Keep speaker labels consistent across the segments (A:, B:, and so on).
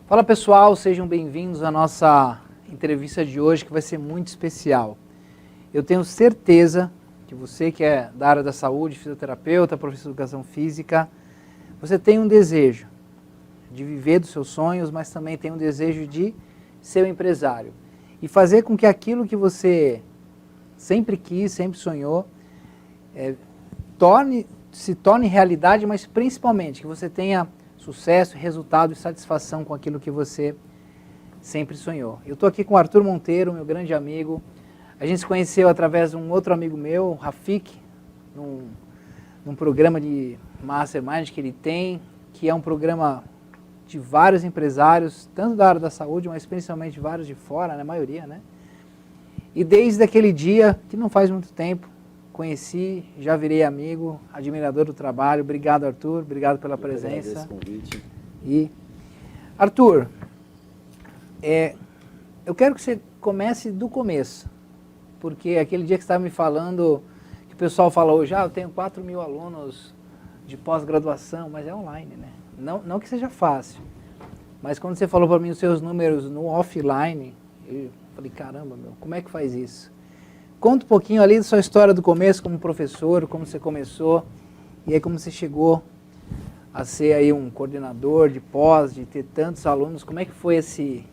A: Fala pessoal, sejam bem-vindos à nossa entrevista de hoje, que vai ser muito especial. Eu tenho certeza que você que é da área da saúde, fisioterapeuta, professor de educação física, você tem um desejo de viver dos seus sonhos, mas também tem um desejo de ser um empresário e fazer com que aquilo que você sempre quis, sempre sonhou, se torne realidade, mas principalmente que você tenha sucesso, resultado e satisfação com aquilo que você sempre sonhou. Eu estou aqui com o Arthur Monteiro, meu grande amigo. A gente se conheceu através de um outro amigo meu, Rafik, num programa de Mastermind que ele tem, que é um programa de vários empresários, tanto da área da saúde, mas principalmente vários de fora, né, a maioria, né? E desde aquele dia, que não faz muito tempo, conheci, já virei amigo, admirador do trabalho. Obrigado, Arthur, obrigado pela presença.
B: Agradeço o convite.
A: E, Arthur, eu quero que você comece do começo, porque aquele dia que você estava me falando, que o pessoal fala hoje, eu tenho 4.000 alunos de pós-graduação, mas é online, né? Não que seja fácil, mas quando você falou para mim os seus números no offline, eu falei, caramba, como é que faz isso? Conta um pouquinho ali da sua história do começo como professor, como você começou, e aí como você chegou a ser aí um coordenador de pós, de ter tantos alunos, como é que foi esse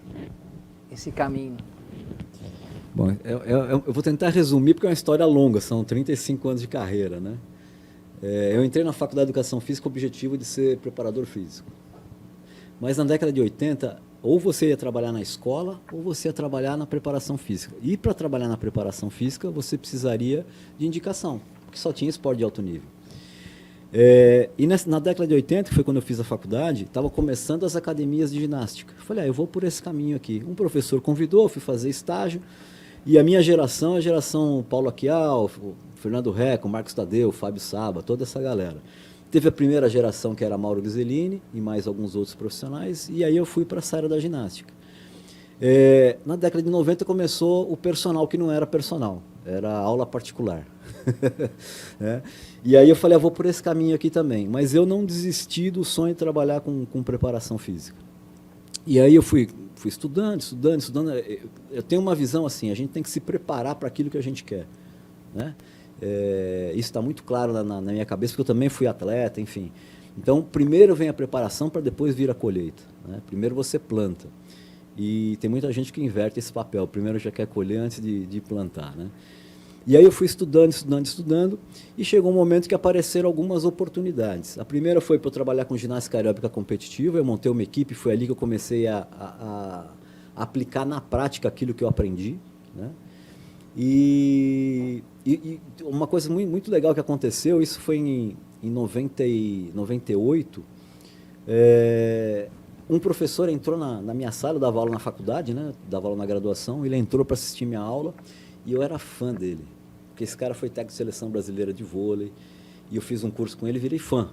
A: caminho?
B: Bom, eu vou tentar resumir porque é uma história longa, são 35 anos de carreira, né? Eu entrei na Faculdade de Educação Física com o objetivo de ser preparador físico. Mas na década de 80, ou você ia trabalhar na escola, ou você ia trabalhar na preparação física. E para trabalhar na preparação física, você precisaria de indicação, porque só tinha esporte de alto nível. E na década de 80, que foi quando eu fiz a faculdade, estava começando as academias de ginástica. Eu falei, eu vou por esse caminho aqui. Um professor convidou, eu fui fazer estágio, e a minha geração é a geração Paulo Aquial, Fernando Reco, Marcos Tadeu, Fábio Saba, toda essa galera. Teve a primeira geração, que era Mauro Ghiseline, e mais alguns outros profissionais, e aí eu fui para essa área da ginástica. Na década de 90 começou o personal, que não era personal, era aula particular. E aí eu falei, vou por esse caminho aqui também. Mas eu não desisti do sonho de trabalhar com preparação física. E aí eu fui estudando. Eu tenho uma visão assim, a gente tem que se preparar para aquilo que a gente quer, né? Isso está muito claro na minha cabeça, porque eu também fui atleta, enfim. Então, primeiro vem a preparação para depois vir a colheita, né? Primeiro você planta. E tem muita gente que inverte esse papel. Primeiro já quer colher antes de plantar, né? E aí eu fui estudando, e chegou um momento que apareceram algumas oportunidades. A primeira foi para eu trabalhar com ginástica aeróbica competitiva. Eu montei uma equipe, foi ali que eu comecei a aplicar na prática aquilo que eu aprendi, né? E uma coisa muito legal que aconteceu, isso foi em 98, um professor entrou na minha sala, eu dava aula na faculdade, né? Dava aula na graduação, ele entrou para assistir minha aula, e eu era fã dele, porque esse cara foi técnico de seleção brasileira de vôlei, e eu fiz um curso com ele e virei fã.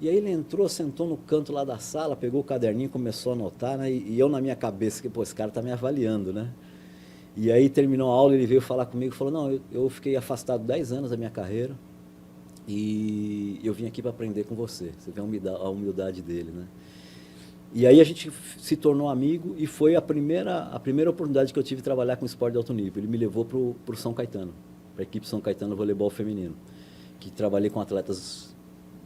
B: E aí ele entrou, sentou no canto lá da sala, pegou o caderninho, começou a anotar, né? E eu na minha cabeça, que esse cara está me avaliando, né? E aí terminou a aula, ele veio falar comigo e falou, não, eu fiquei afastado 10 anos da minha carreira, e eu vim aqui para aprender com você. Você vê a humildade dele, né? E aí a gente se tornou amigo, e foi a primeira oportunidade que eu tive de trabalhar com esporte de alto nível. Ele me levou para o São Caetano, para a equipe São Caetano Voleibol Feminino, que trabalhei com atletas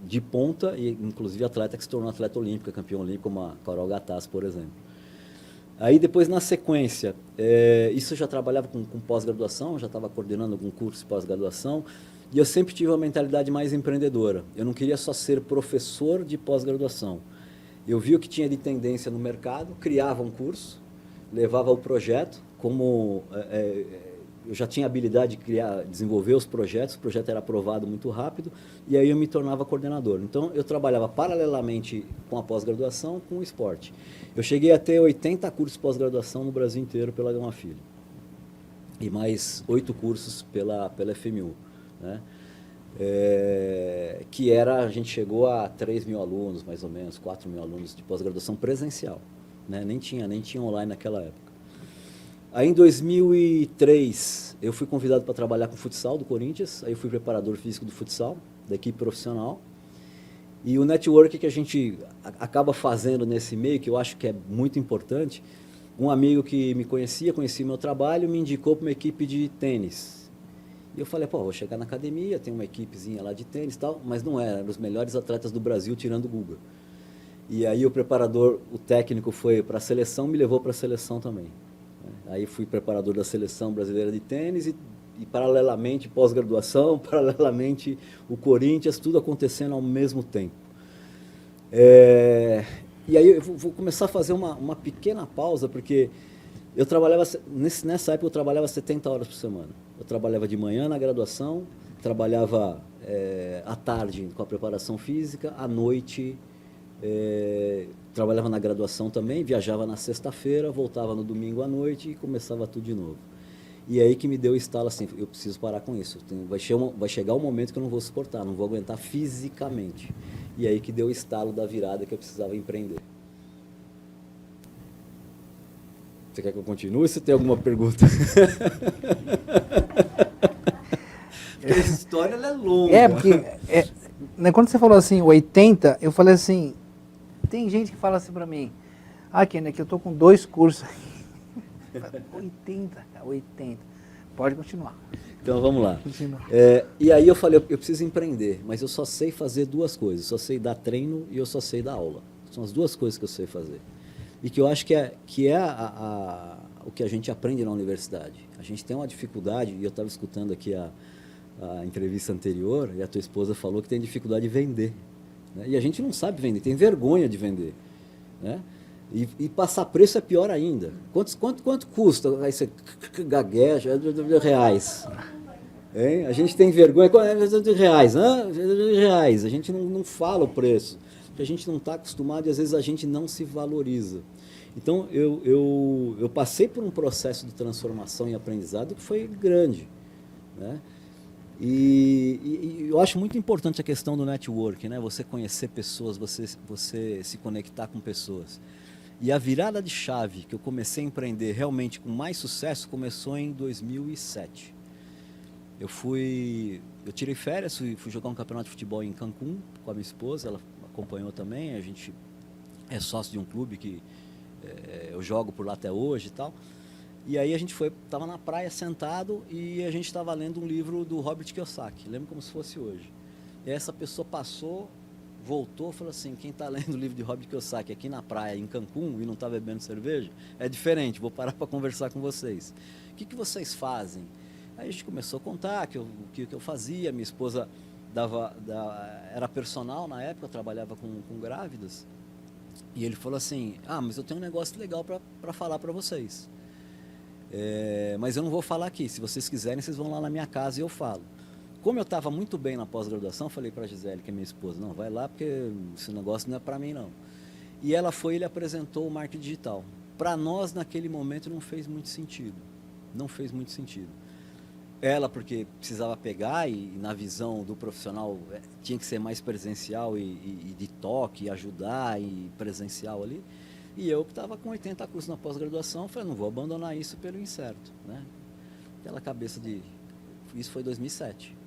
B: de ponta, e inclusive atleta que se tornou atleta olímpica, campeão olímpico, como a Carol Gattas, por exemplo. Aí depois, na sequência, isso eu já trabalhava com pós-graduação, já estava coordenando algum curso de pós-graduação, e eu sempre tive uma mentalidade mais empreendedora. Eu não queria só ser professor de pós-graduação. Eu vi o que tinha de tendência no mercado, criava um curso, levava o projeto, como eu já tinha habilidade de desenvolver os projetos, o projeto era aprovado muito rápido, e aí eu me tornava coordenador. Então, eu trabalhava paralelamente com a pós-graduação, com o esporte. Eu cheguei a ter 80 cursos de pós-graduação no Brasil inteiro pela Gama Filho, e mais 8 cursos pela FMU, né? A gente chegou a 3.000 alunos, mais ou menos, 4.000 alunos de pós-graduação presencial, né? Nem tinha online naquela época. Aí em 2003, eu fui convidado para trabalhar com o futsal do Corinthians, aí eu fui preparador físico do futsal, da equipe profissional, E o network que a gente acaba fazendo nesse meio, que eu acho que é muito importante, um amigo que me conhecia meu trabalho, me indicou para uma equipe de tênis. E eu falei, pô, vou chegar na academia, tem uma equipezinha lá de tênis e tal, mas não era, eram os melhores atletas do Brasil, tirando o Guga. E aí o preparador, o técnico foi para a seleção, me levou para a seleção também. Aí fui preparador da seleção brasileira de tênis e paralelamente pós-graduação, paralelamente o Corinthians, tudo acontecendo ao mesmo tempo. E aí eu vou começar a fazer uma pequena pausa, porque eu trabalhava, nessa época eu trabalhava 70 horas por semana. Eu trabalhava de manhã na graduação, trabalhava à tarde com a preparação física, à noite trabalhava na graduação também, viajava na sexta-feira, voltava no domingo à noite e começava tudo de novo. E aí que me deu o estalo assim, eu preciso parar com isso. Vai chegar um momento que eu não vou suportar, não vou aguentar fisicamente. E aí que deu o estalo da virada que eu precisava empreender. Você quer que eu continue ou você tem alguma pergunta? Essa história ela é longa.
A: Porque né, quando você falou assim, 80, eu falei assim, tem gente que fala assim pra mim, Kenneth, que eu tô com 2 cursos. 80, cara, 80. Pode continuar.
B: Então vamos lá. E aí eu falei, eu preciso empreender, mas eu só sei fazer 2 coisas. Eu só sei dar treino e eu só sei dar aula. São as 2 coisas que eu sei fazer. E que eu acho que é o que a gente aprende na universidade. A gente tem uma dificuldade, e eu estava escutando aqui a entrevista anterior, e a tua esposa falou que tem dificuldade de vender. Né? E a gente não sabe vender, tem vergonha de vender. Né? E passar preço é pior ainda. Quanto custa? Aí você gagueja, reais. Hein? A gente tem vergonha, reais. Reais. A gente não fala o preço. Porque a gente não está acostumado e às vezes a gente não se valoriza. Então eu passei por um processo de transformação e aprendizado que foi grande. Né? E eu acho muito importante a questão do network, né? Você conhecer pessoas, você se conectar com pessoas. E a virada de chave que eu comecei a empreender realmente com mais sucesso começou em 2007. Eu tirei férias, fui jogar um campeonato de futebol em Cancún com a minha esposa, ela acompanhou também, a gente é sócio de um clube que eu jogo por lá até hoje e tal. E aí a gente estava na praia sentado e a gente estava lendo um livro do Robert Kiyosaki, lembro como se fosse hoje. E aí essa pessoa passou, voltou e falou assim, quem está lendo o livro de Robert Kiyosaki aqui na praia, em Cancún, e não está bebendo cerveja, é diferente, vou parar para conversar com vocês. O que vocês fazem? Aí a gente começou a contar o que eu fazia, minha esposa era personal na época, eu trabalhava com grávidas, e ele falou assim, mas eu tenho um negócio legal para falar para vocês. Mas eu não vou falar aqui, se vocês quiserem, vocês vão lá na minha casa e eu falo. Como eu estava muito bem na pós-graduação, falei para a Gisele, que é minha esposa, não, vai lá porque esse negócio não é para mim não. E ela foi e ele apresentou o marketing digital. Para nós, naquele momento, não fez muito sentido. Não fez muito sentido. Ela, porque precisava pegar e na visão do profissional, tinha que ser mais presencial e de toque, e ajudar e presencial ali. E eu que estava com 80 cursos na pós-graduação, falei, não vou abandonar isso pelo incerto. Né? Aquela cabeça de... Isso foi em 2007.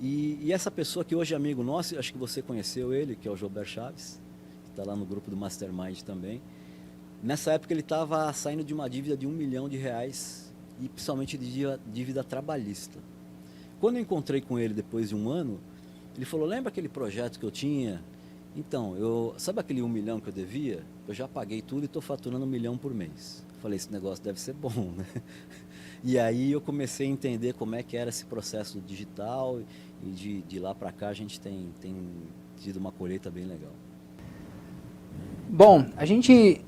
B: E essa pessoa que hoje é amigo nosso, acho que você conheceu ele, que é o Gilberto Chaves, que está lá no grupo do Mastermind também. Nessa época ele estava saindo de uma dívida de R$1 milhão, e principalmente de dívida trabalhista. Quando eu encontrei com ele depois de um ano, ele falou, lembra aquele projeto que eu tinha? Então, sabe aquele 1 milhão que eu devia? Eu já paguei tudo e estou faturando 1 milhão por mês. Falei, esse negócio deve ser bom, né? E aí eu comecei a entender como é que era esse processo digital e de lá para cá a gente tem tido uma colheita bem legal.
A: Bom, a gente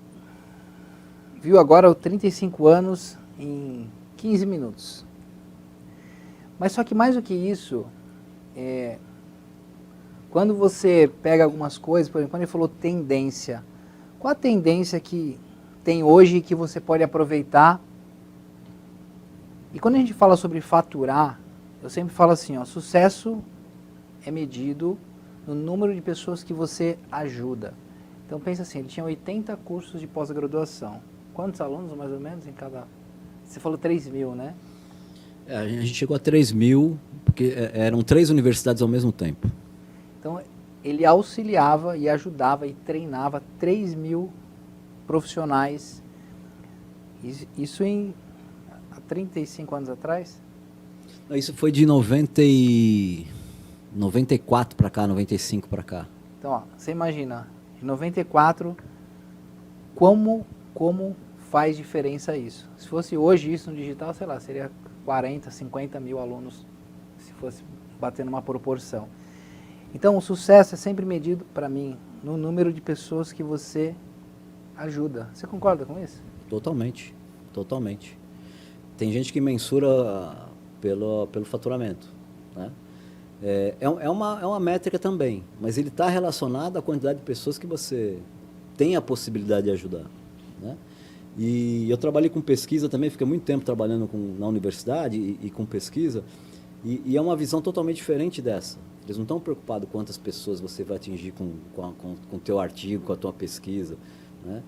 A: viu agora os 35 anos em 15 minutos. Mas só que mais do que isso, quando você pega algumas coisas, por exemplo, quando ele falou tendência, qual a tendência que tem hoje que você pode aproveitar? E quando a gente fala sobre faturar, eu sempre falo assim, sucesso é medido no número de pessoas que você ajuda. Então pensa assim, ele tinha 80 cursos de pós-graduação. Quantos alunos mais ou menos em cada... Você falou 3 mil, né?
B: A gente chegou a 3 mil, porque eram 3 universidades ao mesmo tempo.
A: Então, ele auxiliava e ajudava e treinava 3.000 profissionais. Isso há 35 anos atrás?
B: Isso foi de 94 para cá, 95 para cá.
A: Então, ó, você imagina, em 94, como faz diferença isso? Se fosse hoje isso no digital, sei lá, seria 40, 50 mil alunos, se fosse bater numa proporção. Então, o sucesso é sempre medido, para mim, no número de pessoas que você ajuda. Você concorda com isso?
B: Totalmente, totalmente. Tem gente que mensura pelo faturamento, né? É uma métrica também, mas ele está relacionado à quantidade de pessoas que você tem a possibilidade de ajudar, né? E eu trabalhei com pesquisa também, fiquei muito tempo trabalhando na universidade e com pesquisa, e é uma visão totalmente diferente dessa. Eles não estão preocupados quantas pessoas você vai atingir com o teu artigo, com a tua pesquisa, né?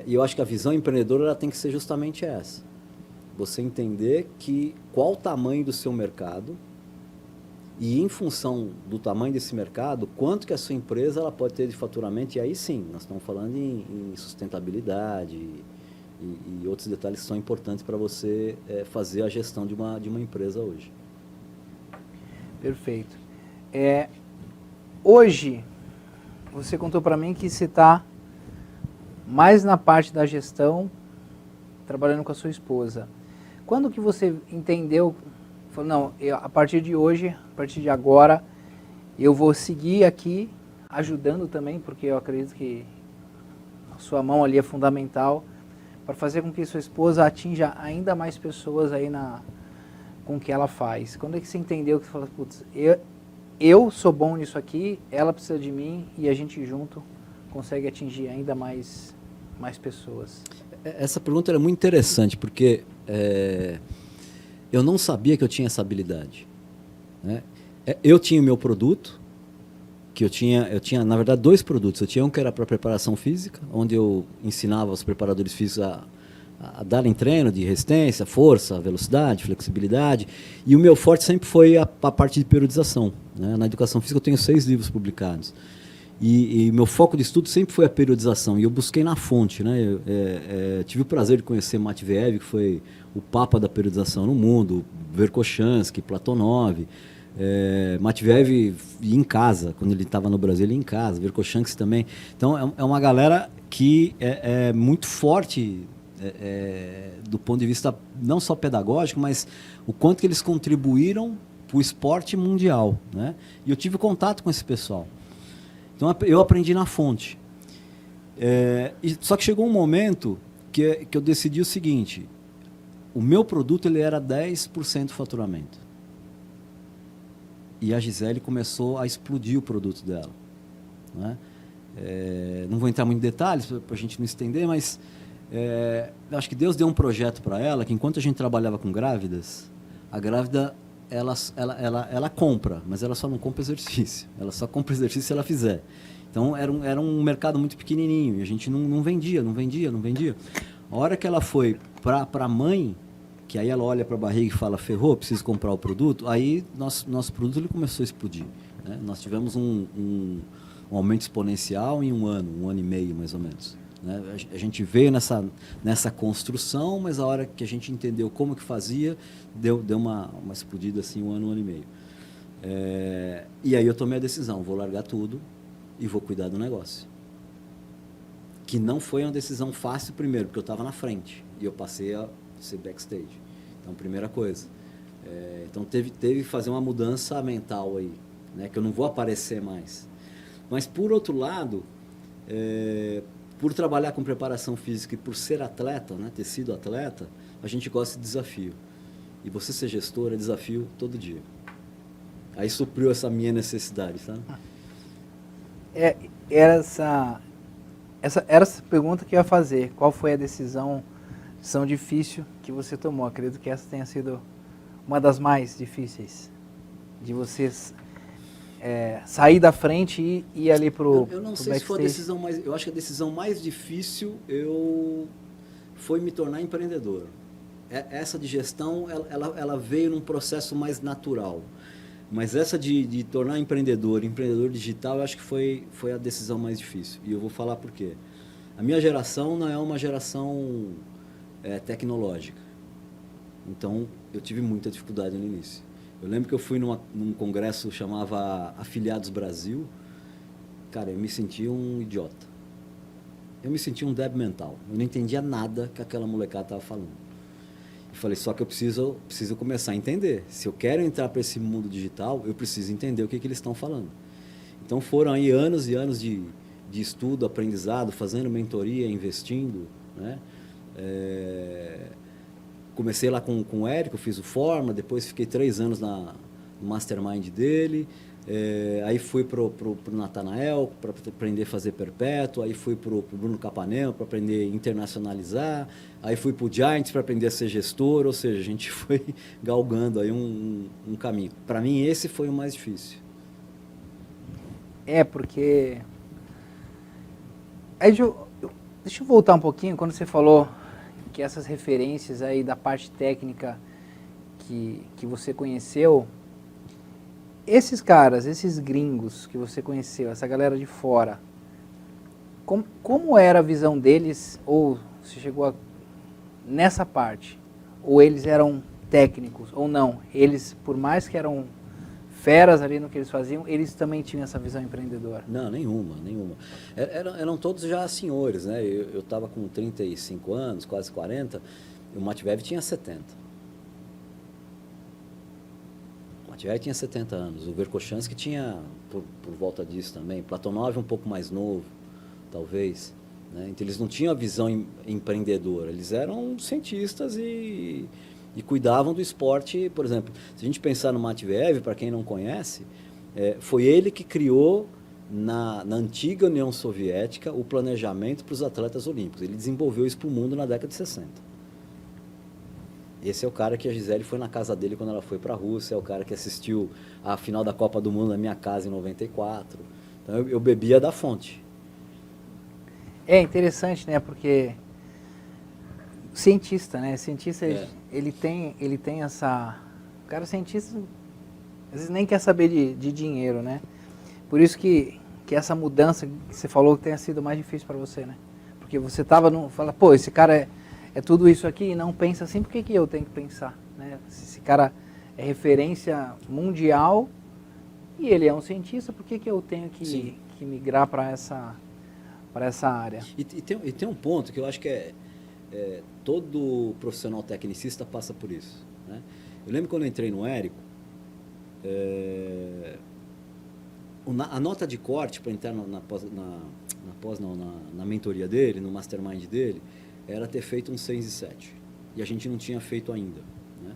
B: E eu acho que a visão empreendedora ela tem que ser justamente essa. Você entender qual o tamanho do seu mercado e, em função do tamanho desse mercado, quanto que a sua empresa ela pode ter de faturamento. E aí sim, nós estamos falando em sustentabilidade e outros detalhes que são importantes para você fazer a gestão de uma empresa hoje.
A: Perfeito. Hoje, você contou para mim que você está mais na parte da gestão, trabalhando com a sua esposa. Quando que você entendeu, falou, não, a partir de hoje, a partir de agora, eu vou seguir aqui, ajudando também, porque eu acredito que a sua mão ali é fundamental, para fazer com que sua esposa atinja ainda mais pessoas aí com o que ela faz. Quando é que você entendeu que você falou, putz, eu sou bom nisso aqui, ela precisa de mim e a gente junto consegue atingir ainda mais pessoas?
B: Essa pergunta é muito interessante, porque eu não sabia que eu tinha essa habilidade, né? Eu tinha o meu produto, que eu tinha, na verdade, 2 produtos. Eu tinha um que era para preparação física, onde eu ensinava os preparadores físicos a darem treino de resistência, força, velocidade, flexibilidade. E o meu forte sempre foi a parte de periodização, né? Na educação física eu tenho 6 livros publicados. E meu foco de estudo sempre foi a periodização. E eu busquei na fonte, né? Tive o prazer de conhecer Matveev, que foi o papa da periodização no mundo, Verkhoshansky, Platonov. Matveev ia em casa, quando ele estava no Brasil, ele ia em casa, Verkhoshansky também. Então, é uma galera que é muito forte do ponto de vista não só pedagógico, mas o quanto que eles contribuíram para o esporte mundial, né? E eu tive contato com esse pessoal. Então, eu aprendi na fonte. Só que chegou um momento que eu decidi o seguinte: o meu produto ele era 10% do faturamento. E a Gisele começou a explodir o produto dela, né? Não vou entrar muito em detalhes para a gente não estender, mas eu acho que Deus deu um projeto para ela, que enquanto a gente trabalhava com grávidas, a grávida ela compra, mas ela só não compra exercício. Ela só compra exercício se ela fizer. Então era um mercado muito pequenininho e a gente não vendia. A hora que ela foi para a mãe, que aí ela olha para a barriga e fala, ferrou, preciso comprar o produto, aí nosso produto ele começou a explodir, né? Nós tivemos um aumento exponencial em um ano e meio mais ou menos, né? A gente veio nessa construção, mas a hora que a gente entendeu como que fazia, deu uma explodida assim, um ano e meio. E aí eu tomei a decisão, vou largar tudo e vou cuidar do negócio. Que não foi uma decisão fácil primeiro, porque eu estava na frente e eu passei a ser backstage. Então, primeira coisa. Então, teve que fazer uma mudança mental aí, né? Que eu não vou aparecer mais. Mas, por outro lado, por trabalhar com preparação física e por ser atleta, né? Ter sido atleta, a gente gosta de desafio. E você ser gestor é desafio todo dia. Aí supriu essa minha necessidade, sabe?
A: Era essa pergunta que eu ia fazer. Qual foi a decisão difícil que você tomou? Acredito que essa tenha sido uma das mais difíceis. De você sair da frente e ir ali pro
B: Eu não
A: pro
B: sei se foi a
A: backstage.
B: decisão mais... Eu acho que a decisão mais difícil foi me tornar empreendedor. Essa de gestão, ela veio num processo mais natural. Mas essa de tornar empreendedor digital, eu acho que foi a decisão mais difícil. E eu vou falar por quê. A minha geração não é uma geração tecnológica. Então, eu tive muita dificuldade no início. Eu lembro que eu fui num congresso que chamava Afiliados Brasil. Cara, eu me sentia um idiota. Eu me sentia um débil mental. Eu não entendia nada que aquela molecada estava falando. Eu falei, só que eu preciso começar a entender. Se eu quero entrar para esse mundo digital, eu preciso entender o que eles estão falando. Então foram aí anos e anos de estudo, aprendizado, fazendo mentoria, investindo, né? Comecei lá com o Érico, fiz o Forma, depois fiquei 3 anos no mastermind dele, aí fui pro Natanael para aprender a fazer perpétuo, aí fui pro Bruno Capanema para aprender a internacionalizar, aí fui pro Giants para aprender a ser gestor, ou seja, a gente foi galgando aí um caminho. Para mim esse foi o mais difícil.
A: Porque... Aí, deixa eu voltar um pouquinho, quando você falou que essas referências aí da parte técnica que você conheceu, esses caras, esses gringos que você conheceu, essa galera de fora, como era a visão deles, ou você chegou nessa parte, ou eles eram técnicos, ou não, eles, por mais que eram feras ali no que eles faziam, eles também tinham essa visão empreendedora?
B: Não, nenhuma. Eram todos já senhores, né? Eu estava com 35 anos, quase 40, e o Matveev tinha 70. O Matveev tinha 70 anos, o Verkhoshansky tinha por volta disso também, Platonov um pouco mais novo, talvez, né? Então eles não tinham a visão empreendedora, eles eram cientistas e cuidavam do esporte. Por exemplo, se a gente pensar no Matveev, para quem não conhece, foi ele que criou na antiga União Soviética o planejamento para os atletas olímpicos. Ele desenvolveu isso para o mundo na década de 60. Esse é o cara que a Gisele foi na casa dele quando ela foi para a Rússia, é o cara que assistiu a final da Copa do Mundo na minha casa em 94. Então eu bebia da fonte.
A: É interessante, né? Porque cientista, né? Cientista, ele tem essa... O cara cientista, às vezes nem quer saber de dinheiro, né? Por isso que essa mudança que você falou que tenha sido mais difícil para você, né? Porque você fala, pô, esse cara é tudo isso aqui e não pensa assim, por que eu tenho que pensar, né? Se esse cara é referência mundial e ele é um cientista, por que eu tenho que migrar para essa área?
B: E tem um ponto que eu acho que todo profissional tecnicista passa por isso, né? Eu lembro quando eu entrei no Érico, a nota de corte para entrar na mentoria dele, no mastermind dele, era ter feito um 6 e 7. E a gente não tinha feito ainda, né?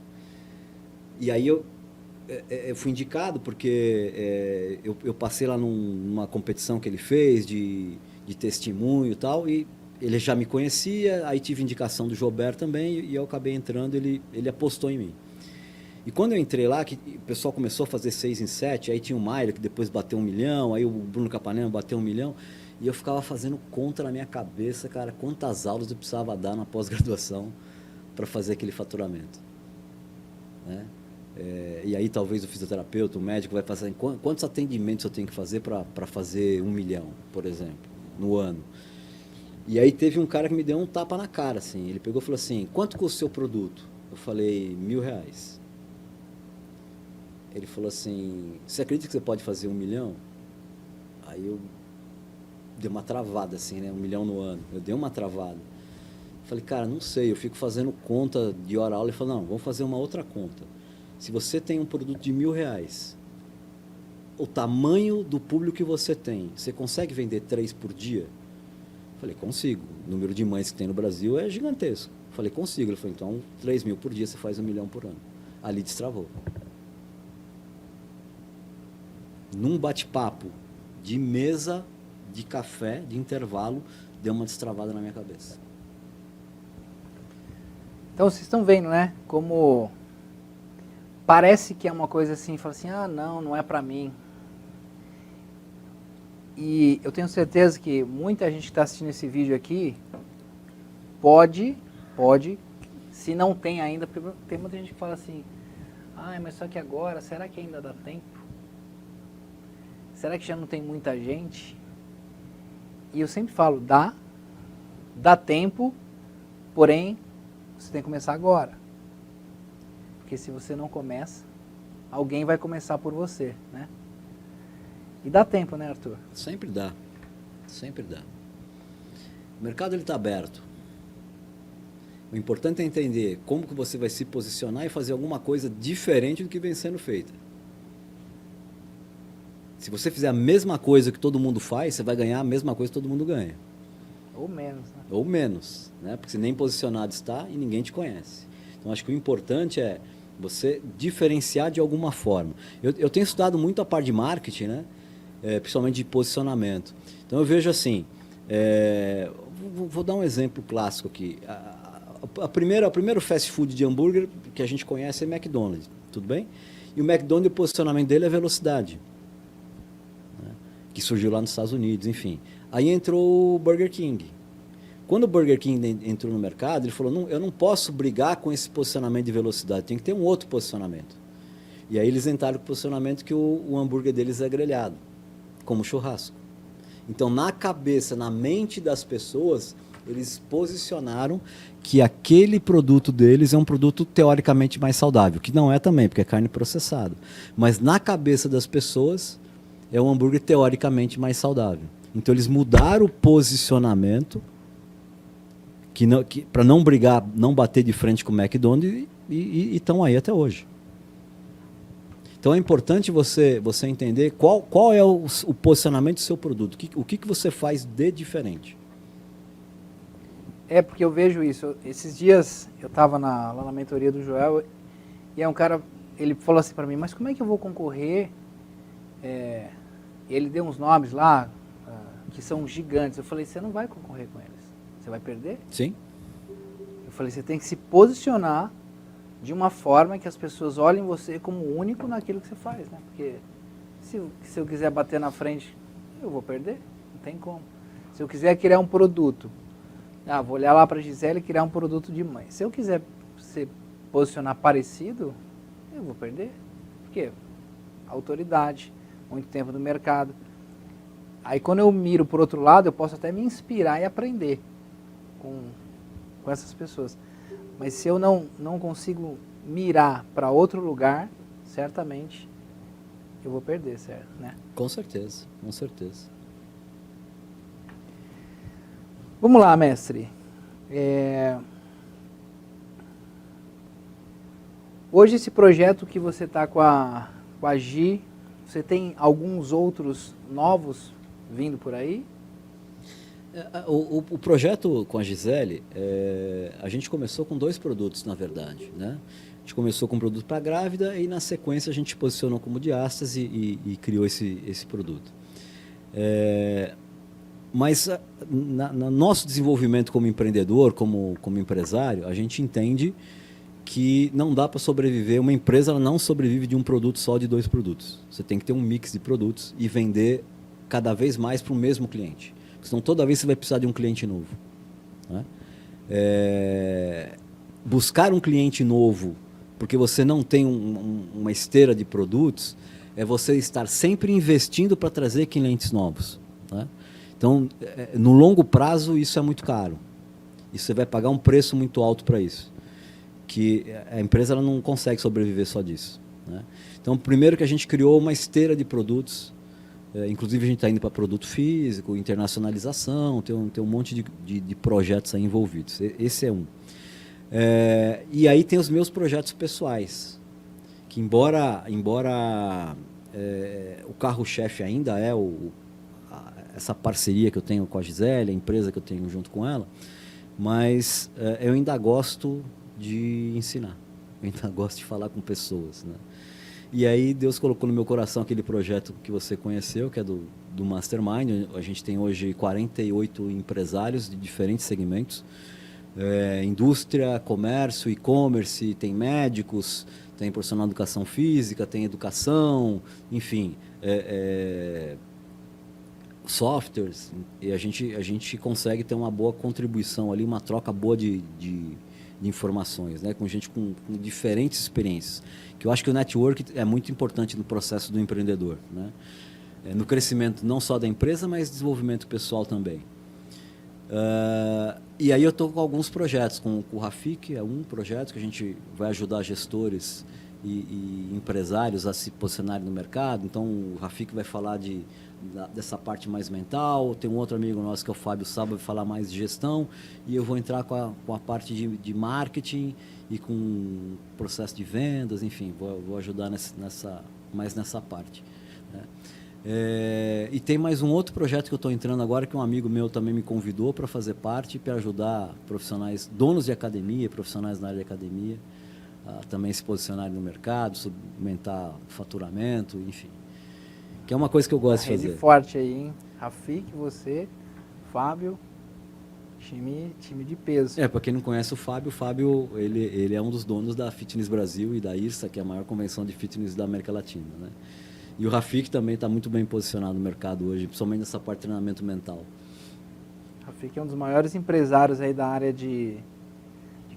B: E aí eu fui indicado porque eu passei lá numa competição que ele fez de testemunho e tal, e ele já me conhecia, aí tive indicação do Joubert também, e eu acabei entrando, ele apostou em mim. E quando eu entrei lá, que o pessoal começou a fazer 6 em 7, aí tinha o Maia, que depois bateu 1 milhão, aí o Bruno Capanema bateu 1 milhão, e eu ficava fazendo conta na minha cabeça, cara, quantas aulas eu precisava dar na pós-graduação para fazer aquele faturamento, né? E aí talvez o fisioterapeuta, o médico vai passar em quantos atendimentos eu tenho que fazer para fazer 1 milhão, por exemplo, no ano. E aí teve um cara que me deu um tapa na cara, assim. Ele pegou e falou assim, quanto custa o seu produto? Eu falei, R$1.000. Ele falou assim, você acredita que você pode fazer 1 milhão? Aí eu dei uma travada, assim, né? 1 milhão no ano. Eu dei uma travada. Falei, cara, não sei, eu fico fazendo conta de hora-aula. Ele falou, não, vamos fazer uma outra conta. Se você tem um produto de R$1.000, o tamanho do público que você tem, você consegue vender 3 por dia? Falei, consigo. O número de mães que tem no Brasil é gigantesco. Falei, consigo. Ele falou, então 3 mil por dia você faz 1 milhão por ano. Ali destravou. Num bate-papo de mesa, de café, de intervalo, deu uma destravada na minha cabeça.
A: Então vocês estão vendo, né? Como parece que é uma coisa assim, fala assim, não é pra mim. E eu tenho certeza que muita gente que está assistindo esse vídeo aqui pode, se não tem ainda, porque tem muita gente que fala assim, Ai, mas só que agora, será que ainda dá tempo? Será que já não tem muita gente? E eu sempre falo, dá tempo, porém, você tem que começar agora. Porque se você não começa, alguém vai começar por você, né? E dá tempo, né, Arthur?
B: Sempre dá. Sempre dá. O mercado está aberto. O importante é entender como que você vai se posicionar e fazer alguma coisa diferente do que vem sendo feita. Se você fizer a mesma coisa que todo mundo faz, você vai ganhar a mesma coisa que todo mundo ganha.
A: Ou menos, né?
B: Ou menos, né? Porque você nem posicionado está e ninguém te conhece. Então, acho que o importante é você diferenciar de alguma forma. Eu tenho estudado muito a parte de marketing, né? Principalmente de posicionamento. Então, eu vejo assim, vou dar um exemplo clássico aqui. O primeiro fast food de hambúrguer que a gente conhece é McDonald's, tudo bem? E o McDonald's, o posicionamento dele é velocidade, né? Que surgiu lá nos Estados Unidos, enfim. Aí entrou o Burger King. Quando o Burger King entrou no mercado, ele falou, eu não posso brigar com esse posicionamento de velocidade, tem que ter um outro posicionamento. E aí eles entraram com o posicionamento que o hambúrguer deles é grelhado, como churrasco. Então, na cabeça, na mente das pessoas, eles posicionaram que aquele produto deles é um produto teoricamente mais saudável, que não é também, porque é carne processada. Mas na cabeça das pessoas, é um hambúrguer teoricamente mais saudável. Então, eles mudaram o posicionamento para não brigar, não bater de frente com o McDonald's e estão aí até hoje. Então é importante você entender qual é o posicionamento do seu produto, o que você faz de diferente.
A: É, porque eu vejo isso. Esses dias eu estava lá na mentoria do Joel e é um cara, ele falou assim para mim, mas como é que eu vou concorrer? Ele deu uns nomes lá que são gigantes. Eu falei, você não vai concorrer com eles. Você vai perder?
B: Sim.
A: Eu falei, você tem que se posicionar de uma forma que as pessoas olhem você como único naquilo que você faz, né? Porque se eu quiser bater na frente, eu vou perder, não tem como. Se eu quiser criar um produto, vou olhar lá para a Gisele e criar um produto de mãe. Se eu quiser se posicionar parecido, eu vou perder. Por quê? Autoridade, muito tempo no mercado. Aí quando eu miro por outro lado, eu posso até me inspirar e aprender com essas pessoas. Mas se eu não consigo mirar para outro lugar, certamente eu vou perder, certo? Né?
B: Com certeza, com certeza.
A: Vamos lá, mestre. Hoje esse projeto que você está com a Gi, você tem alguns outros novos vindo por aí?
B: O projeto com a Gisele, a gente começou com 2 produtos, na verdade, né? A gente começou com um produto para grávida e, na sequência, a gente posicionou como diástase e criou esse produto. Mas, no nosso desenvolvimento como empreendedor, como empresário, a gente entende que não dá para sobreviver, uma empresa ela não sobrevive de um produto só, de 2 produtos. Você tem que ter um mix de produtos e vender cada vez mais para o mesmo cliente. Senão toda vez você vai precisar de um cliente novo, né? Buscar um cliente novo porque você não tem uma esteira de produtos é você estar sempre investindo para trazer clientes novos, né? Então, no longo prazo, isso é muito caro. E você vai pagar um preço muito alto para isso. Que a empresa ela não consegue sobreviver só disso, né? Então, primeiro que a gente criou uma esteira de produtos. Inclusive, a gente está indo para produto físico, internacionalização, tem um monte de projetos aí envolvidos. Esse é um. E aí tem os meus projetos pessoais, que embora o carro-chefe ainda é essa parceria que eu tenho com a Gisele, a empresa que eu tenho junto com ela, mas eu ainda gosto de ensinar, eu ainda gosto de falar com pessoas, né? E aí Deus colocou no meu coração aquele projeto que você conheceu, que é do Mastermind. A gente tem hoje 48 empresários de diferentes segmentos. Indústria, comércio, e-commerce, tem médicos, tem profissional de educação física, tem educação, enfim, softwares. E a gente consegue ter uma boa contribuição ali, uma troca boa de de informações, né? Com gente com diferentes experiências. Que eu acho que o network é muito importante no processo do empreendedor, né? No crescimento não só da empresa, mas desenvolvimento pessoal também. E aí eu estou com alguns projetos, com o Rafik, é um projeto que a gente vai ajudar gestores e empresários a se posicionarem no mercado. Então o Rafik vai falar dessa parte mais mental, tem um outro amigo nosso que é o Fábio Saba, vai falar mais de gestão, e eu vou entrar com a parte de marketing e com processo de vendas, enfim, vou ajudar mais nessa parte, né? E tem mais um outro projeto que eu estou entrando agora, que um amigo meu também me convidou para fazer parte, para ajudar profissionais, donos de academia, profissionais na área de academia, a também se posicionarem no mercado, aumentar o faturamento, enfim. Que é uma coisa que eu gosto de fazer.
A: Rede forte aí, hein? Rafik, você, Fábio, time de peso.
B: Para quem não conhece o Fábio, ele é um dos donos da Fitness Brasil e da IRSA, que é a maior convenção de fitness da América Latina, né? E o Rafik também está muito bem posicionado no mercado hoje, principalmente nessa parte de treinamento mental.
A: Rafik é um dos maiores empresários aí da área de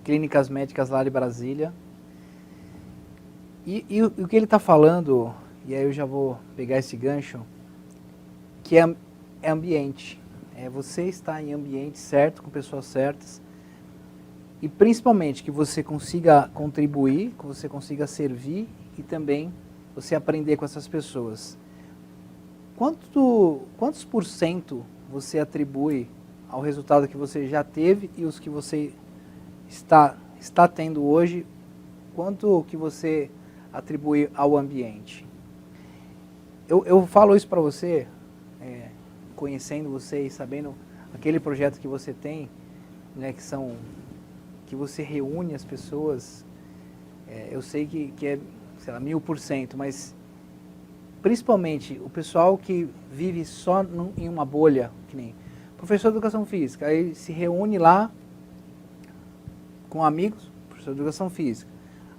A: clínicas médicas lá de Brasília. E o que ele está falando, e aí eu já vou pegar esse gancho, que é ambiente. É você estar em ambiente certo, com pessoas certas, e principalmente que você consiga contribuir, que você consiga servir e também você aprender com essas pessoas. Quantos por cento você atribui ao resultado que você já teve e os que você está tendo hoje? Quanto que você atribui ao ambiente? Eu falo isso para você, conhecendo você e sabendo aquele projeto que você tem, né, que você reúne as pessoas, eu sei que é, sei lá, 1000%, mas principalmente o pessoal que vive só em uma bolha, que nem professor de educação física, aí se reúne lá com amigos, professor de educação física,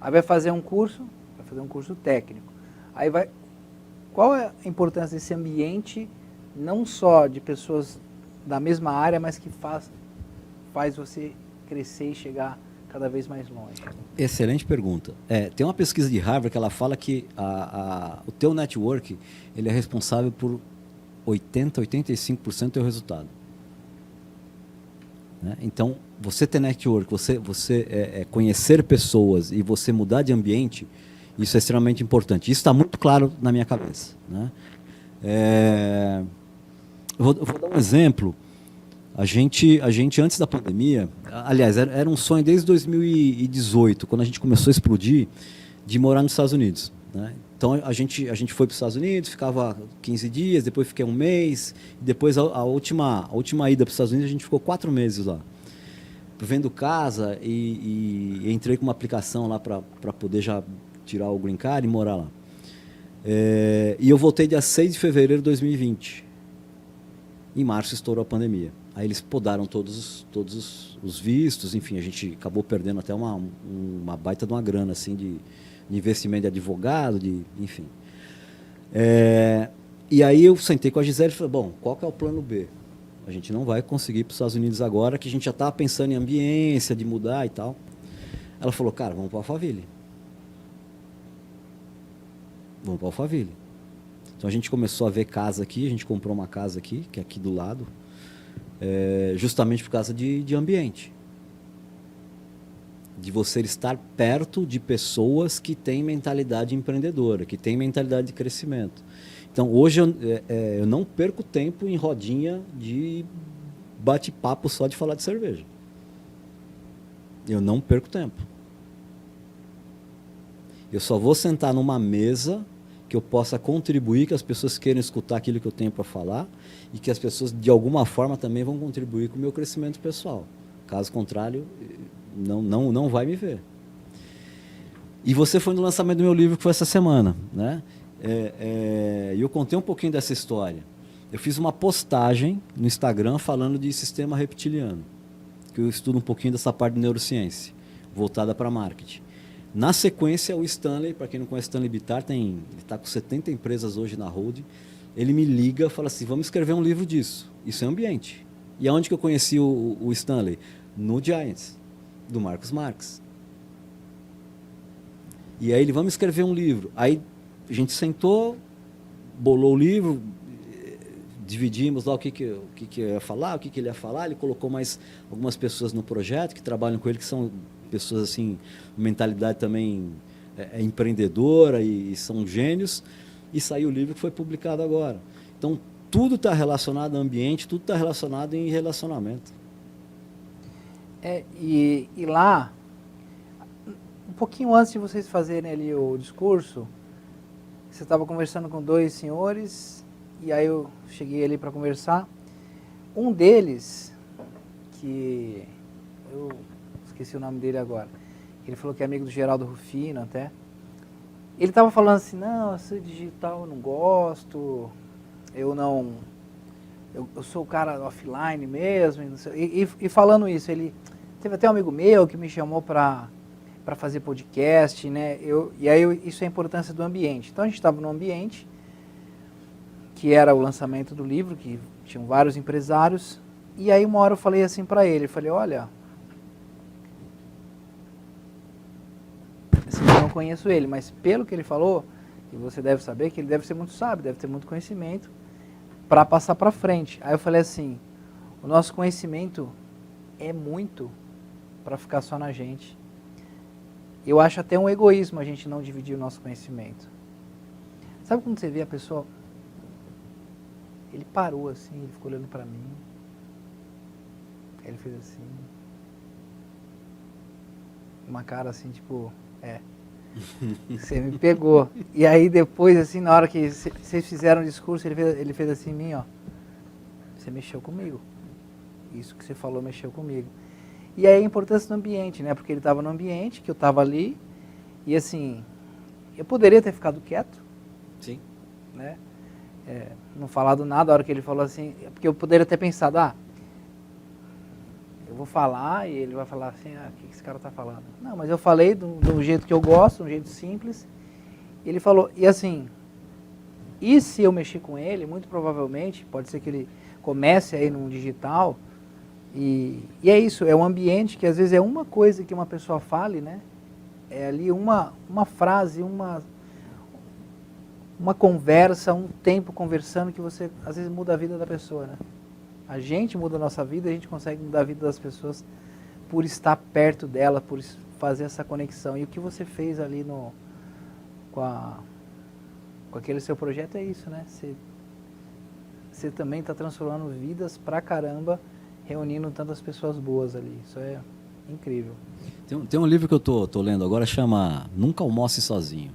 A: aí vai fazer um curso técnico, aí vai, qual é a importância desse ambiente, não só de pessoas da mesma área, mas que faz você crescer e chegar cada vez mais longe?
B: Excelente pergunta. Tem uma pesquisa de Harvard que ela fala que o teu network ele é responsável por 85% do teu resultado, né? Então, você ter network, você conhecer pessoas e você mudar de ambiente, isso é extremamente importante. Isso está muito claro na minha cabeça, né? Eu vou dar um exemplo. A gente, antes da pandemia, aliás, era um sonho desde 2018, quando a gente começou a explodir, de morar nos Estados Unidos, né? Então, a gente foi para os Estados Unidos, ficava 15 dias, depois fiquei um mês, depois a última ida para os Estados Unidos, a gente ficou 4 meses lá, vendo casa, e entrei com uma aplicação lá para poder já tirar o green card e morar lá. E eu voltei dia 6 de fevereiro de 2020. Em março estourou a pandemia. Aí eles podaram todos os vistos, enfim, a gente acabou perdendo até uma baita de uma grana, assim, de investimento de advogado, enfim. E aí eu sentei com a Gisele e falei, bom, qual que é o plano B? A gente não vai conseguir ir para os Estados Unidos agora, que a gente já estava pensando em ambiência, de mudar e tal. Ela falou, cara, vamos para Alphaville. Vamos para Alphaville. Então a gente começou a ver casa aqui, a gente comprou uma casa aqui, que é aqui do lado, justamente por causa de ambiente. De você estar perto de pessoas que têm mentalidade empreendedora, que têm mentalidade de crescimento. Então hoje eu não perco tempo em rodinha de bate-papo só de falar de cerveja. Eu não perco tempo. Eu só vou sentar numa mesa que eu possa contribuir, que as pessoas queiram escutar aquilo que eu tenho para falar e que as pessoas, de alguma forma, também vão contribuir com o meu crescimento pessoal. Caso contrário, não vai me ver. E você foi no lançamento do meu livro, que foi essa semana, né? E eu contei um pouquinho dessa história. Eu fiz uma postagem no Instagram falando de sistema reptiliano, que eu estudo um pouquinho dessa parte de neurociência, voltada para marketing. Na sequência, o Stanley, para quem não conhece Stanley Bitar, ele está com 70 empresas hoje na holding, ele me liga e fala assim, vamos escrever um livro disso. Isso é ambiente. E aonde que eu conheci o Stanley? No Giants. do Marcos Marques. E aí ele, vamos escrever um livro. Aí a gente sentou, bolou o livro, dividimos lá o que eu ia falar, o que ele ia falar. Ele colocou mais algumas pessoas no projeto que trabalham com ele, que são pessoas assim, mentalidade também empreendedora e são gênios. E saiu o livro que foi publicado agora. Então, tudo está relacionado ao ambiente, tudo está relacionado em relacionamento.
A: E lá, um pouquinho antes de vocês fazerem ali o discurso, você estava conversando com dois senhores, e aí eu cheguei ali para conversar. Um deles, que eu esqueci o nome dele agora, ele falou que é amigo do Geraldo Rufino até. Ele estava falando assim, não, esse digital eu não gosto, eu sou o cara offline mesmo, e falando isso, ele teve até um amigo meu que me chamou para fazer podcast, né? Isso é a importância do ambiente. Então a gente estava num ambiente que era o lançamento do livro, que tinham vários empresários, e aí uma hora eu falei assim para ele, eu falei, olha, assim, eu não conheço ele, mas pelo que ele falou, e você deve saber que ele deve ser muito sábio, deve ter muito conhecimento para passar para frente. Aí eu falei assim, o nosso conhecimento é muito para ficar só na gente. Eu acho até um egoísmo a gente não dividir o nosso conhecimento. Sabe quando você vê a pessoa, ele parou assim, ele ficou olhando para mim, aí ele fez assim, uma cara assim, tipo, você me pegou. E aí depois, assim, na hora que vocês fizeram o discurso, ele fez assim em mim, ó, você mexeu comigo. Isso que você falou mexeu comigo. E aí a importância do ambiente, né? Porque ele estava no ambiente, que eu estava ali, e assim, eu poderia ter ficado quieto.
B: Sim.
A: Né? Não falado nada, a hora que ele falou assim, porque eu poderia ter pensado, eu vou falar e ele vai falar assim, o que esse cara está falando? Não, mas eu falei do jeito que eu gosto, de um jeito simples, e ele falou, e assim, e se eu mexer com ele, muito provavelmente, pode ser que ele comece aí no digital, e é isso, é um ambiente que às vezes é uma coisa que uma pessoa fale, né? É ali uma frase, uma conversa, um tempo conversando que você às vezes muda a vida da pessoa, né? A gente muda a nossa vida, a gente consegue mudar a vida das pessoas por estar perto dela, por fazer essa conexão. E o que você fez ali com aquele seu projeto é isso, né? Você também está transformando vidas pra caramba, reunindo tantas pessoas boas ali. Isso é incrível.
B: Tem um livro que eu tô lendo agora, chama Nunca Almoce Sozinho.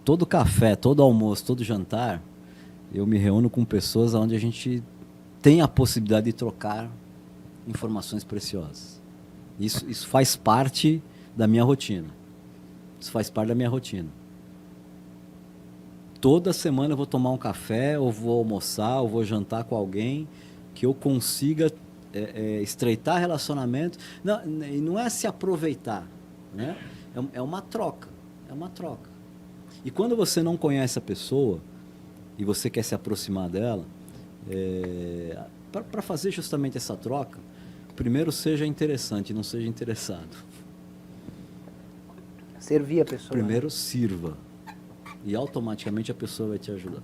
B: Todo café, todo almoço, todo jantar, eu me reúno com pessoas onde a gente tem a possibilidade de trocar informações preciosas. Isso faz parte da minha rotina. Isso faz parte da minha rotina. Toda semana eu vou tomar um café, ou vou almoçar, ou vou jantar com alguém que eu consiga estreitar relacionamento. E não é se aproveitar, né? É uma troca. É uma troca. E quando você não conhece a pessoa e você quer se aproximar dela, para fazer justamente essa troca, primeiro seja interessante, não seja interessado.
A: Servir a pessoa.
B: Primeiro sirva. E automaticamente a pessoa vai te ajudar.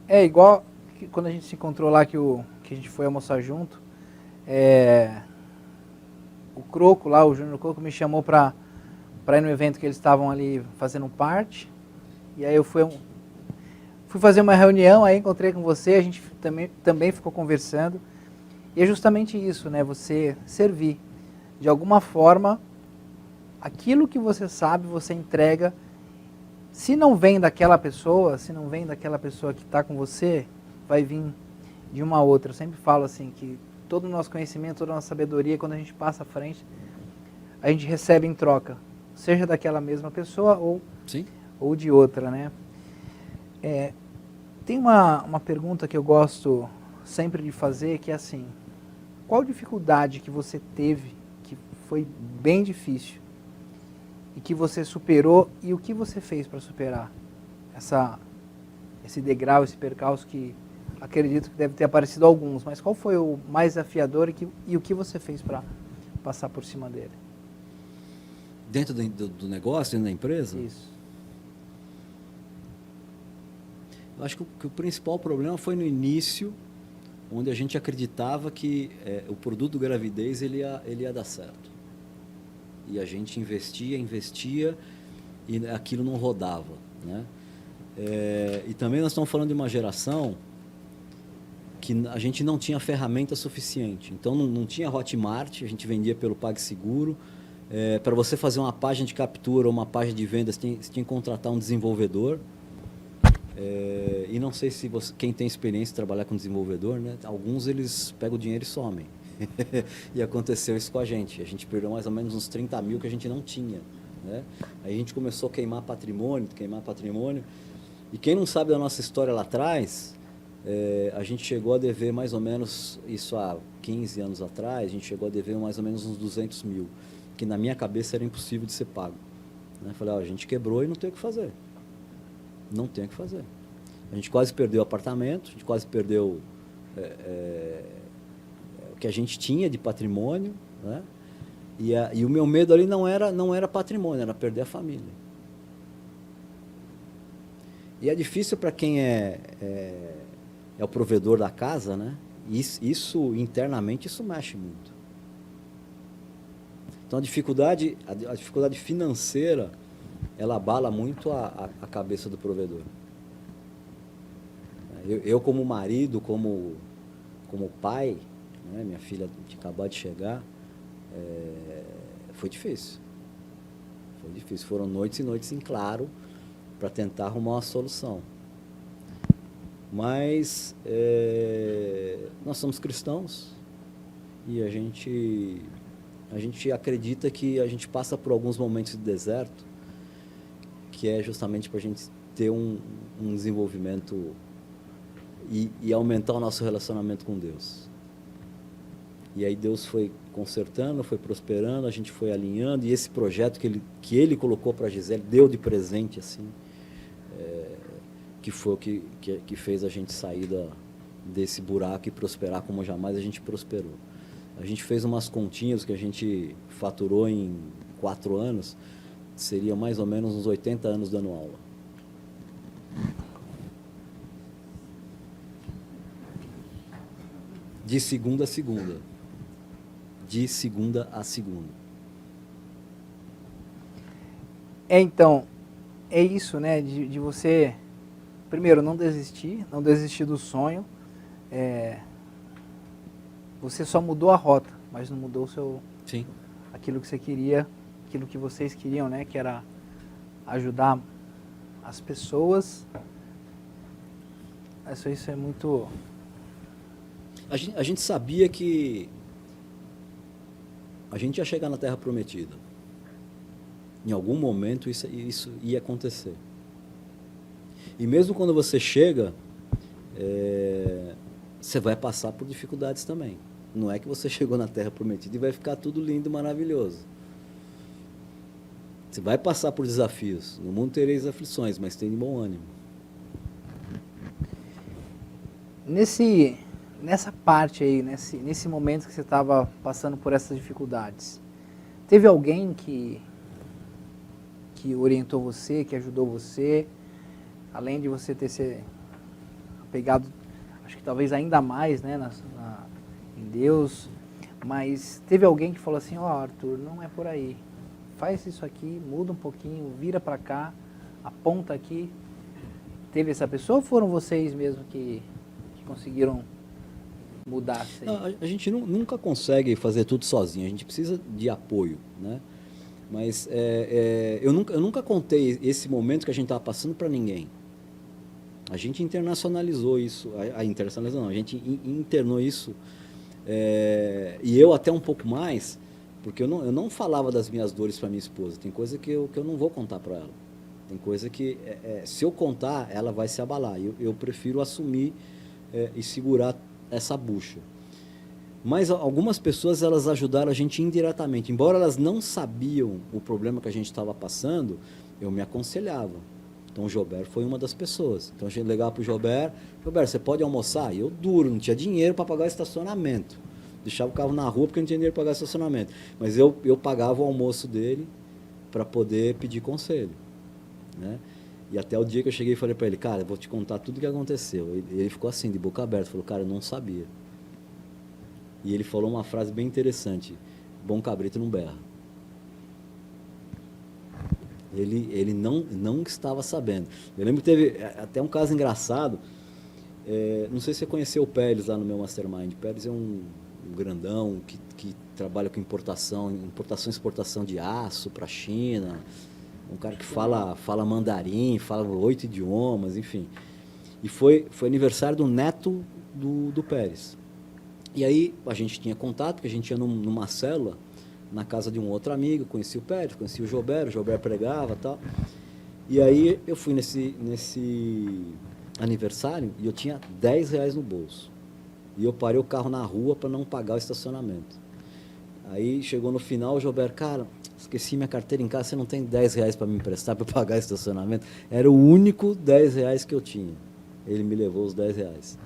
A: É igual que quando a gente se encontrou lá, que a gente foi almoçar junto, o Croco lá, o Júnior Croco, me chamou para ir no evento que eles estavam ali fazendo parte. E aí eu fui fazer uma reunião, aí encontrei com você, a gente também ficou conversando. E é justamente isso, né? Você servir. De alguma forma, aquilo que você sabe, você entrega. Se não vem daquela pessoa, que está com você, vai vir de uma outra. Eu sempre falo assim, que todo o nosso conhecimento, toda a nossa sabedoria, quando a gente passa à frente, a gente recebe em troca. Seja daquela mesma pessoa ou de outra, né? Tem uma pergunta que eu gosto sempre de fazer, que é assim, qual dificuldade que você teve, que foi bem difícil, e que você superou, e o que você fez para superar esse degrau, esse percalço que acredito que deve ter aparecido alguns, mas qual foi o mais desafiador e o que você fez para passar por cima dele?
B: Dentro do negócio, dentro da empresa?
A: Isso.
B: Eu acho que o principal problema foi no início, onde a gente acreditava que o produto gravidez ele ia dar certo. E a gente investia e aquilo não rodava, né? E também nós estamos falando de uma geração que a gente não tinha ferramenta suficiente. Então não tinha Hotmart, a gente vendia pelo PagSeguro. Para você fazer uma página de captura ou uma página de vendas, você tinha que contratar um desenvolvedor. E não sei se quem tem experiência de trabalhar com desenvolvedor, né? Alguns eles pegam o dinheiro e somem. E aconteceu isso com a gente. A gente perdeu mais ou menos uns 30 mil que a gente não tinha, né? Aí a gente começou a queimar patrimônio. E quem não sabe da nossa história lá atrás, a gente chegou a dever mais ou menos, isso há 15 anos atrás, a gente chegou a dever mais ou menos uns 200 mil, que na minha cabeça era impossível de ser pago, né? Falei, a gente quebrou e não tem o que fazer. Não tem o que fazer. A gente quase perdeu o apartamento, a gente quase perdeu o que a gente tinha de patrimônio, né? E o meu medo ali não era patrimônio, era perder a família. E é difícil para quem é o provedor da casa, né? Isso internamente, isso mexe muito. Então a dificuldade financeira, ela abala muito a cabeça do provedor. Eu como marido, como pai, né? Minha filha tinha acabado de chegar, foi difícil. Foi difícil. Foram noites e noites em claro para tentar arrumar uma solução. Mas nós somos cristãos e a gente acredita que a gente passa por alguns momentos de deserto, que é justamente para a gente ter um desenvolvimento e aumentar o nosso relacionamento com Deus. E aí Deus foi consertando, foi prosperando, a gente foi alinhando, e esse projeto que ele colocou para a Gisele, deu de presente, assim, que foi o que fez a gente sair desse buraco e prosperar como jamais a gente prosperou. A gente fez umas continhas que a gente faturou em 4 anos, seria mais ou menos uns 80 anos dando aula. De segunda a segunda. De segunda a segunda.
A: Então, é isso, né? De você, primeiro, não desistir do sonho. Você só mudou a rota, mas não mudou
B: Sim.
A: Aquilo que você queria, aquilo que vocês queriam, né? Que era ajudar as pessoas. Isso é muito...
B: A gente sabia que a gente ia chegar na Terra Prometida. Em algum momento isso ia acontecer. E mesmo quando você chega, você vai passar por dificuldades também. Não é que você chegou na Terra Prometida e vai ficar tudo lindo e maravilhoso. Você vai passar por desafios. No mundo tereis aflições, mas tem de bom ânimo.
A: Nessa parte aí, nesse momento que você estava passando por essas dificuldades, teve alguém que orientou você, que ajudou você, além de você ter se apegado, acho que talvez ainda mais, né, em Deus, mas teve alguém que falou assim, Arthur, não é por aí, faz isso aqui, muda um pouquinho, vira para cá, aponta aqui. Teve essa pessoa ou foram vocês mesmo que conseguiram mudar?
B: Não, a gente nunca consegue fazer tudo sozinho, a gente precisa de apoio, né? Mas eu nunca contei esse momento que a gente estava passando para ninguém. A gente internacionalizou isso, a gente internou isso, e eu até um pouco mais, porque eu não falava das minhas dores para minha esposa. Tem coisa que eu não vou contar para ela. Tem coisa que, se eu contar, ela vai se abalar. Eu prefiro assumir e segurar essa bucha. Mas algumas pessoas, elas ajudaram a gente indiretamente. Embora elas não sabiam o problema que a gente estava passando, eu me aconselhava. Então o Jober foi uma das pessoas. Então a gente ligava para o Jober, você pode almoçar? E eu duro, não tinha dinheiro para pagar o estacionamento. Deixava o carro na rua porque não tinha dinheiro para pagar o estacionamento. Mas eu pagava o almoço dele para poder pedir conselho, né? E até o dia que eu cheguei e falei para ele, cara, eu vou te contar tudo o que aconteceu. Ele ficou assim, de boca aberta, falou, cara, eu não sabia. E ele falou uma frase bem interessante, bom cabrito não berra. Ele não estava sabendo. Eu lembro que teve até um caso engraçado, não sei se você conheceu o Pérez lá no meu Mastermind. O Pérez é um grandão que trabalha com importação e exportação de aço para a China, um cara que fala mandarim, fala 8 idiomas, enfim. E foi aniversário do neto do Pérez. E aí a gente tinha contato, porque a gente ia numa célula, na casa de um outro amigo, conheci o Pérez, conheci o Jober pregava e tal. E aí eu fui nesse aniversário e eu tinha R$10 no bolso. E eu parei o carro na rua para não pagar o estacionamento. Aí chegou no final, o Jober, cara, esqueci minha carteira em casa, você não tem R$10 para me emprestar para pagar o estacionamento? Era o único R$10 que eu tinha. Ele me levou os R$10.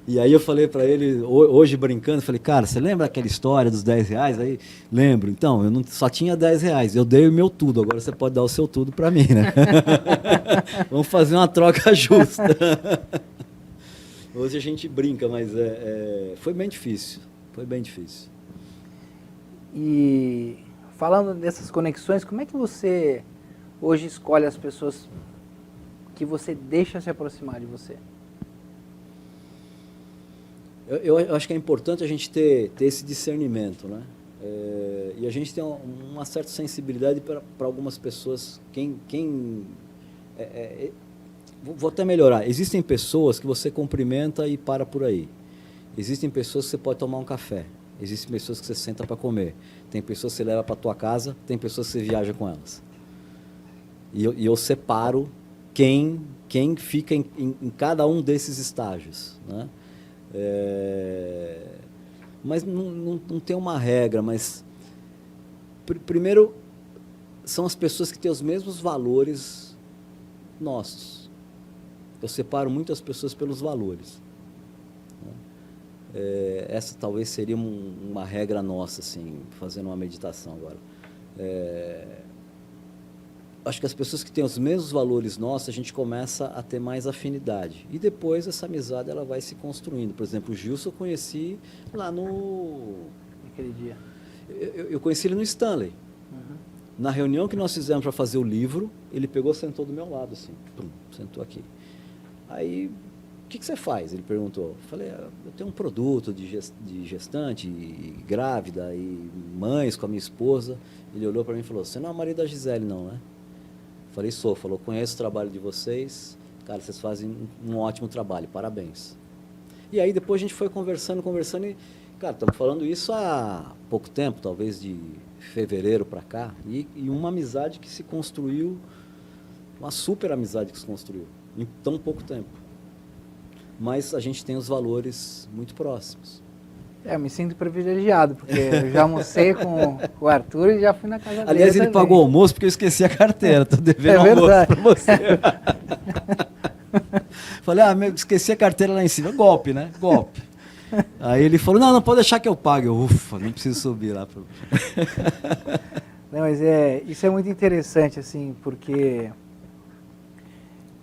B: E aí eu falei para ele, hoje brincando, falei, cara, você lembra aquela história dos R$10? Aí, lembro. Então, eu só tinha R$10, eu dei o meu tudo, agora você pode dar o seu tudo para mim, né? Vamos fazer uma troca justa. Hoje a gente brinca, mas foi bem difícil,
A: E falando dessas conexões, como é que você hoje escolhe as pessoas que você deixa se aproximar de você?
B: Eu acho que é importante a gente ter esse discernimento, né? E a gente tem uma certa sensibilidade para algumas pessoas. Vou até melhorar. Existem pessoas que você cumprimenta e para por aí. Existem pessoas que você pode tomar um café. Existem pessoas que você senta para comer. Tem pessoas que você leva para a tua casa. Tem pessoas que você viaja com elas. E eu separo quem fica em cada um desses estágios, né? Mas não tem uma regra, mas primeiro são as pessoas que têm os mesmos valores nossos. Eu separo muito as pessoas pelos valores, né? Essa talvez seria uma regra nossa, assim, fazendo uma meditação agora. Acho que as pessoas que têm os mesmos valores nossos, a gente começa a ter mais afinidade. E depois essa amizade ela vai se construindo. Por exemplo, o Gilson eu conheci lá
A: naquele dia.
B: Eu conheci ele no Stanley.
A: Uhum.
B: Na reunião que nós fizemos para fazer o livro, ele pegou e sentou do meu lado, assim. Pum, sentou aqui. Aí, o que você faz? Ele perguntou. Eu falei, eu tenho um produto de gestante, e grávida, e mães com a minha esposa. Ele olhou para mim e falou, você não é o marido da Gisele, não, né? Falei, sou. Falou, conheço o trabalho de vocês. Cara, vocês fazem um ótimo trabalho, parabéns. E aí depois a gente foi conversando e, cara, estamos falando isso há pouco tempo, talvez de fevereiro para cá, e uma amizade que se construiu, uma super amizade que se construiu, em tão pouco tempo. Mas a gente tem os valores muito próximos.
A: Eu me sinto privilegiado, porque eu já almocei com o Arthur e já fui na casa dele.
B: Aliás, ele pagou o almoço porque eu esqueci a carteira. Estou devendo almoço para você. Falei, esqueci a carteira lá em cima. Golpe, né? Golpe. Aí ele falou, não pode deixar que eu pague. Eu, ufa, nem preciso subir lá.
A: Não, mas isso é muito interessante, assim, porque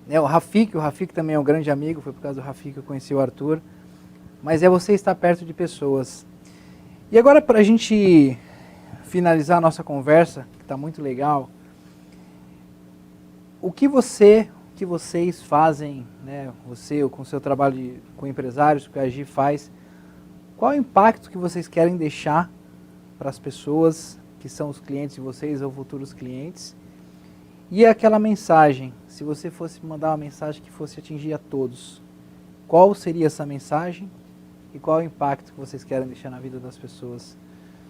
A: o Rafik também é um grande amigo, foi por causa do Rafik que eu conheci o Arthur. Mas é você estar perto de pessoas. E agora, para a gente finalizar a nossa conversa, que está muito legal, o que vocês fazem, né, você com o seu trabalho com empresários, que a Agi faz, qual é o impacto que vocês querem deixar para as pessoas que são os clientes de vocês ou futuros clientes? E aquela mensagem, se você fosse mandar uma mensagem que fosse atingir a todos, qual seria essa mensagem? E qual é o impacto que vocês querem deixar na vida das pessoas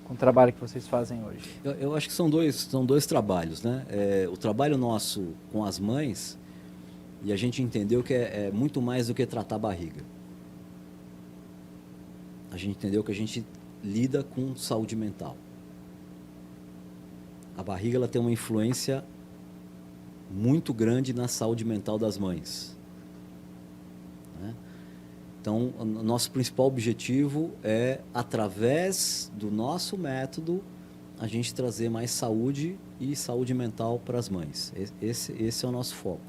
A: com o trabalho que vocês fazem hoje?
B: Eu acho que são dois trabalhos, né? O trabalho nosso com as mães, e a gente entendeu que é muito mais do que tratar a barriga. A gente entendeu que a gente lida com saúde mental. A barriga ela tem uma influência muito grande na saúde mental das mães. Né? Então, o nosso principal objetivo é, através do nosso método, a gente trazer mais saúde e saúde mental para as mães. Esse é o nosso foco.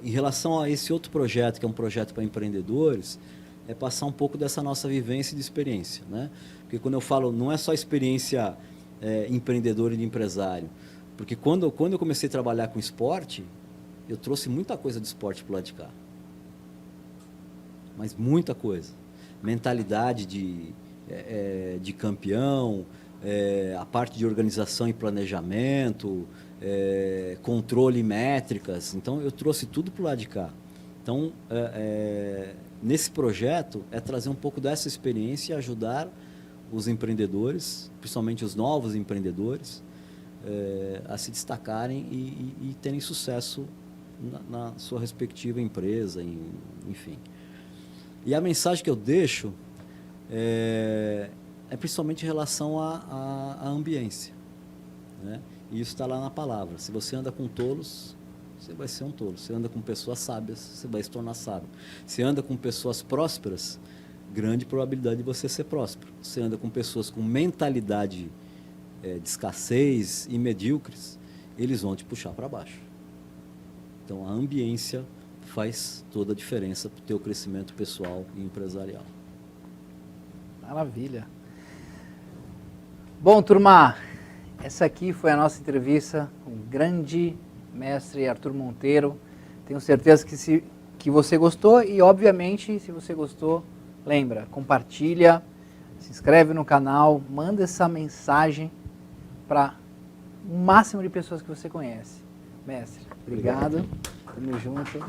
B: Em relação a esse outro projeto, que é um projeto para empreendedores, é passar um pouco dessa nossa vivência e de experiência. Né? Porque quando eu falo, não é só experiência empreendedor e de empresário. Porque quando eu comecei a trabalhar com esporte, eu trouxe muita coisa do esporte para o lado de cá. Mas muita coisa. Mentalidade de campeão, a parte de organização e planejamento, controle e métricas. Então, eu trouxe tudo para o lado de cá. Então, nesse projeto, é trazer um pouco dessa experiência e ajudar os empreendedores, principalmente os novos empreendedores, a se destacarem e terem sucesso na sua respectiva empresa, enfim. E a mensagem que eu deixo é principalmente em relação à ambiência. Né? E isso está lá na palavra. Se você anda com tolos, você vai ser um tolo. Se anda com pessoas sábias, você vai se tornar sábio. Se anda com pessoas prósperas, grande probabilidade de você ser próspero. Se anda com pessoas com mentalidade de escassez e medíocres, eles vão te puxar para baixo. Então, a ambiência faz toda a diferença para o teu crescimento pessoal e empresarial.
A: Maravilha. Bom, turma, essa aqui foi a nossa entrevista com o grande mestre Arthur Monteiro. Tenho certeza que você gostou e, obviamente, se você gostou, lembra, compartilha, se inscreve no canal, manda essa mensagem para o máximo de pessoas que você conhece. Mestre, obrigado. Tamo junto.